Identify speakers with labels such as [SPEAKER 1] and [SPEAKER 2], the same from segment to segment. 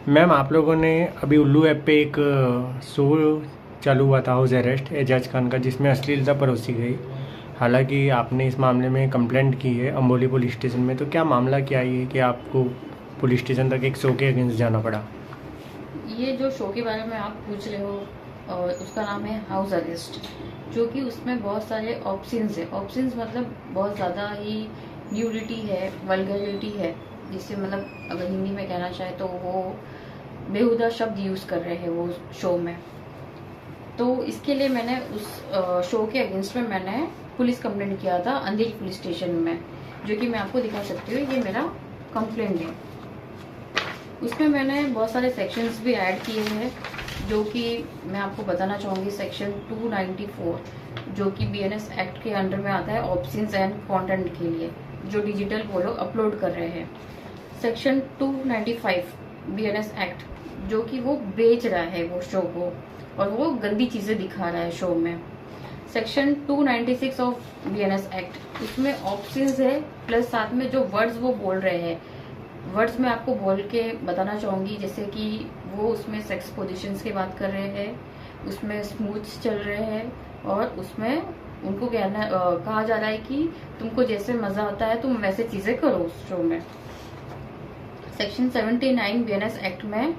[SPEAKER 1] Ma'am, आप लोगों ने अभी उल्लू ऐप पे एक शो चालू हुआ था, हाउस अरेस्ट एजाज खान का, जिसमें अश्लीलता परोसी गई। हालांकि आपने इस मामले में कंप्लेंट की है अम्बोली पुलिस स्टेशन में, तो क्या मामला क्या है कि आपको पुलिस स्टेशन तक एक शो के अगेंस्ट जाना पड़ा?
[SPEAKER 2] ये जो शो के बारे में आप पूछ रहे हो उसका नाम है हाउस अरेस्ट, जो कि उसमें बहुत सारे ऑप्शंस है। ऑप्शंस मतलब बहुत ज़्यादा ही न्यूडिटी है, वल्गरिटी है, जिससे मतलब अगर हिंदी में कहना चाहे तो वो बेहुदा शब्द यूज़ कर रहे हैं वो शो में। तो इसके लिए मैंने उस शो के अगेंस्ट में मैंने पुलिस कंप्लेंट किया था अंधेरी पुलिस स्टेशन में, जो कि मैं आपको दिखा सकती हूँ। ये मेरा कंप्लेंट है। उसमें मैंने बहुत सारे सेक्शंस भी ऐड किए हैं, जो कि मैं आपको बताना चाहूँगी। सेक्शन 294 जो कि बीएनएस एक्ट के अंडर में आता है, ऑप्शंस एंड कंटेंट के लिए, जो डिजिटल वो लोग अपलोड कर रहे हैं। सेक्शन 295 बीएनएस एक्ट, जो कि वो बेच रहा है वो शो को और वो गंदी चीज़ें दिखा रहा है शो में। सेक्शन 296 ऑफ बीएनएस एक्ट, उसमें ऑप्शंस है प्लस साथ में जो वर्ड्स वो बोल रहे हैं, वर्ड्स में आपको बोल के बताना चाहूंगी। जैसे कि वो उसमें सेक्स पोजीशंस की बात कर रहे हैं, उसमें स्मूथ चल रहे हैं, और उसमें उनको कहा जा रहा है कि तुमको जैसे मजा आता है तुम वैसे चीजें करो उस शो में। सेक्शन 79 बीएनएस एक्ट में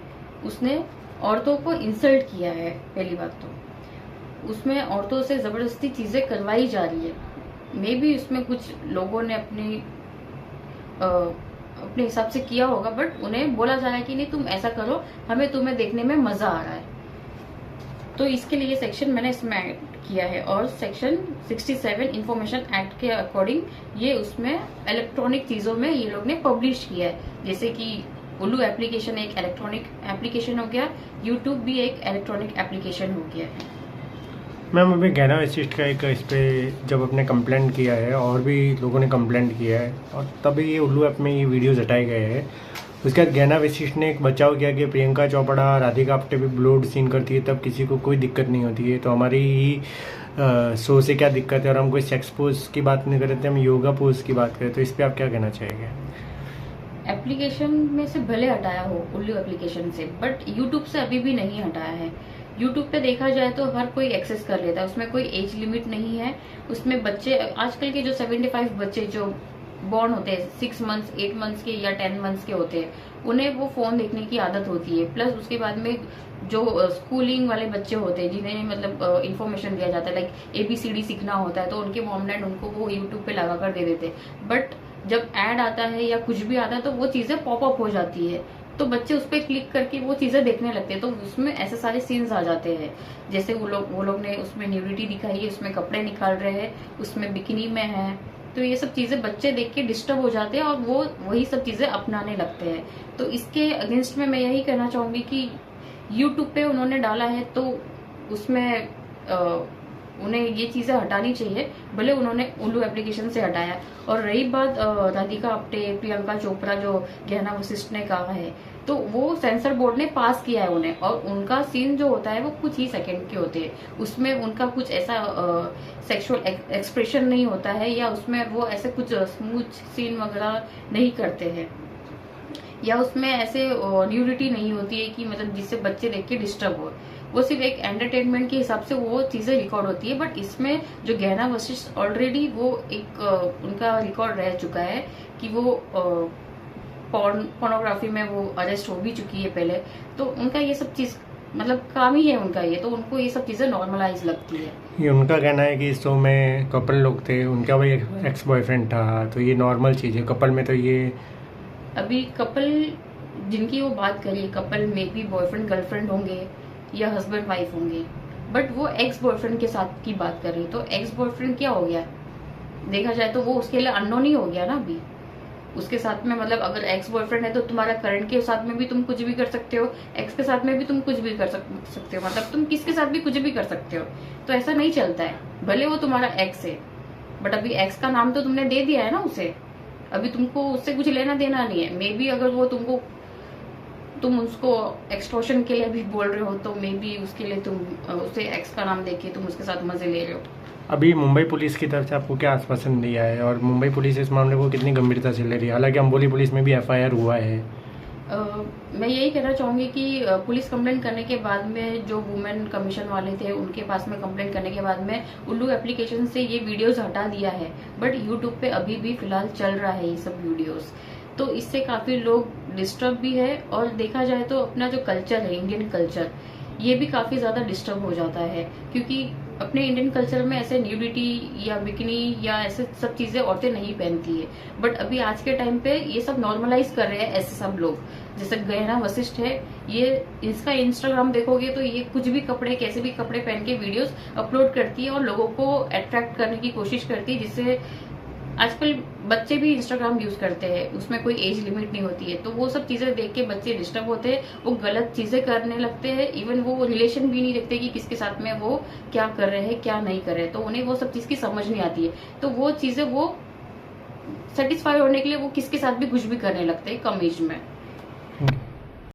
[SPEAKER 2] उसने औरतों को इंसल्ट किया है। पहली बात तो उसमें औरतों से जबरदस्ती चीजें करवाई जा रही है। मे बी उसमें कुछ लोगों ने अपने हिसाब से किया होगा, बट उन्हें बोला जा रहा है कि नहीं तुम ऐसा करो, हमें तुम्हें देखने में मजा आ रहा है। तो इसके लिए सेक्शन मैंने इसमें ऐड किया है। और सेक्शन 67 इंफॉर्मेशन एक्ट के अकॉर्डिंग ये उसमें इलेक्ट्रॉनिक चीजों में ये लोग ने पब्लिश किया है। जैसे कि उल्लू एप्लीकेशन एक इलेक्ट्रॉनिक एप्लीकेशन हो गया, यूट्यूब भी एक इलेक्ट्रॉनिक एप्लीकेशन हो गया है।
[SPEAKER 1] मैम, अभी गैना वशिष्ठ का एक इस पे जब आपने कंप्लेंट किया है और भी लोगों ने कंप्लेंट किया है, और तभी ये उल्लू ऐप में ये वीडियोज़ हटाए गए हैं। उसके बाद गैना वशिष्ठ ने एक बचाव किया कि प्रियंका चोपड़ा राधिका आप्टे भी ब्लोड सीन करती है तब किसी को कोई दिक्कत नहीं होती है। तो हमारी ही शो से क्या दिक्कत है? और हम कोई सेक्स पोज की बात नहीं कर रहे थे, हम योगा पोज की बात करें, तो इस पर आप क्या कहना चाहेंगे?
[SPEAKER 2] एप्लीकेशन में से भले हटाया हो उल्लू एप्लीकेशन से, बट यूट्यूब से अभी भी नहीं हटाया है। यूट्यूब पे देखा जाए तो हर कोई एक्सेस कर लेता है, उसमें कोई एज लिमिट नहीं है। उसमें बच्चे आजकल के जो 75 बच्चे जो बॉर्न होते हैं 6 मंथ्स 8 मंथ्स के या 10 मंथ्स के होते हैं, उन्हें वो फोन देखने की आदत होती है। प्लस उसके बाद में जो स्कूलिंग वाले बच्चे होते हैं जिन्हें मतलब इन्फॉर्मेशन दिया जाता है, लाइक ABCD सीखना होता है, तो उनके मॉम डैड उनको वो यूट्यूब पे लगा कर दे देते हैं। बट जब एड आता है या कुछ भी आता है तो वो चीजें पॉपअप हो जाती है, तो बच्चे उस पर क्लिक करके वो चीजें देखने लगते हैं। तो उसमें ऐसे सारे सीन्स आ जाते हैं, जैसे वो लोग ने उसमें न्यूडिटी दिखाई है, उसमें कपड़े निकाल रहे हैं, उसमें बिकिनी में है। तो ये सब चीजें बच्चे देख के डिस्टर्ब हो जाते हैं और वो वही सब चीजें अपनाने लगते हैं। तो इसके अगेंस्ट में मैं यही कहना चाहूंगी कि यूट्यूब पे उन्होंने डाला है तो उसमें उन्हें ये चीजें हटानी चाहिए, भले उन्होंने उल्लू एप्लीकेशन से हटाया। और रही बात राधिका आप्टे, प्रियंका चोपड़ा जो गहना वशिष्ठ ने कहा है, तो वो सेंसर बोर्ड ने पास किया है उन्हें, और उनका सीन जो होता है वो कुछ ही सेकंड के होते हैं। उसमें उनका कुछ ऐसा सेक्सुअल एक्सप्रेशन नहीं होता है, या उसमें वो ऐसे कुछ स्मूथ सीन वगैरह नहीं करते हैं, या उसमें ऐसे न्यूडिटी नहीं होती है कि मतलब जिससे बच्चे देख के डिस्टर्ब हो। वो सिर्फ एक एंटरटेनमेंट के हिसाब से वो चीजें रिकॉर्ड होती है। बट इसमें जो गहना वशिष्ठ ऑलरेडी वो एक उनका रिकॉर्ड रह चुका है कि वो पोर्नोग्राफी में वो अरेस्ट हो भी चुकी है पहले। तो उनका ये सब चीज मतलब काम ही है उनका ये, तो उनको ये सब चीजें नॉर्मलाइज लगती है।
[SPEAKER 1] ये उनका कहना है कि इस शो में कपल लोग थे, उनका भाई एक्स बॉयफ्रेंड था, तो ये नॉर्मल चीज़ है। कपल में तो ये
[SPEAKER 2] अभी कपल जिनकी वो बात करिए, कपल में भी बॉयफ्रेंड गर्लफ्रेंड होंगे या हस्बैंड वाइफ होंगे, बट वो एक्स बॉयफ्रेंड के साथ की बात कर रही है। तो एक्स बॉयफ्रेंड क्या हो गया, देखा जाए तो वो उसके लिए अननोन ही हो गया ना अभी उसके साथ में। मतलब अगर एक्स बॉयफ्रेंड है तो तुम्हारा करंट के साथ में भी तुम कुछ भी कर सकते हो, एक्स के साथ में भी तुम कुछ भी कर सकते हो, मतलब तुम किसके साथ भी कुछ भी कर सकते हो। तो ऐसा नहीं चलता है, भले वो तुम्हारा एक्स है, बट अभी एक्स का नाम तो तुमने दे दिया है ना उसे, अभी तुमको उससे कुछ लेना देना नहीं है। मे बी अगर वो तुम उसको एक्सटॉर्शन के लिए भी बोल रहे हो तो मे बी उसके लिए तुम उसे एक्स का नाम देके तुम उसके साथ मजे ले रहे हो।
[SPEAKER 1] अभी मुंबई पुलिस की तरफ से आपको क्या आश्वासन दिया है, और मुंबई पुलिस इस मामले को कितनी गंभीरता से ले रही है? हालांकि अम्बोली पुलिस में भी FIR हुआ है।
[SPEAKER 2] मैं यही कहना चाहूंगी कि पुलिस कंप्लेंट करने के बाद में जो वुमेन कमीशन वाले थे उनके पास में कंप्लेंट करने के बाद में उल्लू एप्लीकेशन से ये वीडियोस हटा दिया है, बट यूट्यूब पे अभी भी फिलहाल चल रहा है ये सब वीडियोस। तो इससे काफी लोग डिस्टर्ब भी है, और देखा जाए तो अपना जो कल्चर है, इंडियन कल्चर, ये भी काफी ज्यादा डिस्टर्ब हो जाता है, क्योंकि अपने इंडियन कल्चर में ऐसे न्यूडिटी या बिकिनी या ऐसे सब चीजें औरतें नहीं पहनती है, बट अभी आज के टाइम पे ये सब नॉर्मलाइज कर रहे हैं ऐसे सब लोग। जैसे गहना वशिष्ठ है, ये इसका इंस्टाग्राम देखोगे तो ये कुछ भी कपड़े, कैसे भी कपड़े पहन के वीडियोस अपलोड करती है और लोगों को अट्रैक्ट करने की कोशिश करती है, जिससे आजकल बच्चे भी इंस्टाग्राम यूज करते हैं, उसमें कोई एज लिमिट नहीं होती है। तो वो सब चीजें देख के बच्चे डिस्टर्ब होते हैं, वो गलत चीजें करने लगते हैं, इवन वो रिलेशन भी नहीं रखते कि किसके साथ में वो क्या कर रहे हैं क्या नहीं कर रहे हैं, तो उन्हें वो सब चीज की समझ नहीं आती है। तो वो चीजें वो सेटिस्फाई होने के लिए वो किसके साथ भी कुछ भी करने लगते हैं कम एज में।